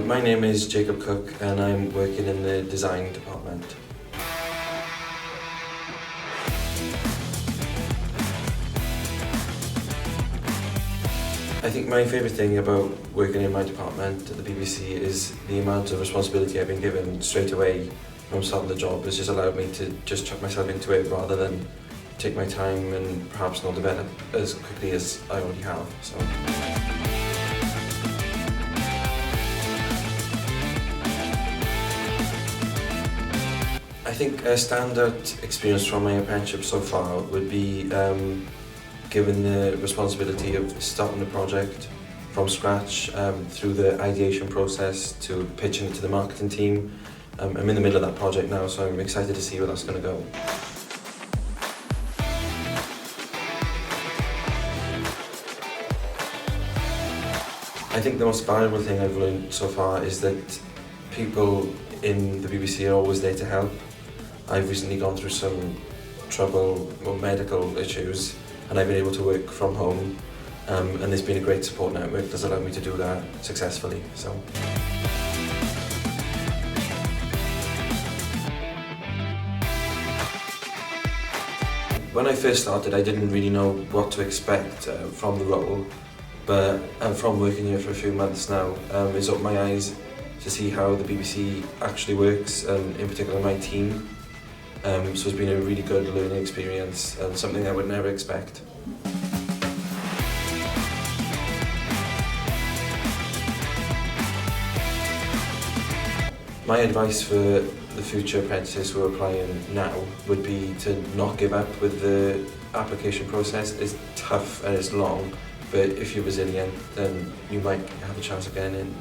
My name is Jacob Cook and I'm working in the design department. I think my favourite thing about working in my department at the BBC is the amount of responsibility I've been given straight away from starting the job. Has just allowed me to just chuck myself into it rather than take my time and perhaps not develop as quickly as I already have. So. I think a standout experience from my apprenticeship so far would be given the responsibility of starting the project from scratch through the ideation process to pitching it to the marketing team. I'm in the middle of that project now, so I'm excited to see where that's going to go. I think the most valuable thing I've learned so far is that people in the BBC are always there to help. I've recently gone through some trouble or medical issues and I've been able to work from home and there's been a great support network that's allowed me to do that successfully. So. When I first started I didn't really know what to expect from the role, but from working here for a few months now it's opened my eyes to see how the BBC actually works and in particular my team. So it's been a really good learning experience and something I would never expect. My advice for the future apprentices who are applying now would be to not give up with the application process. It's tough and it's long, but if you're resilient then you might have a chance of getting in.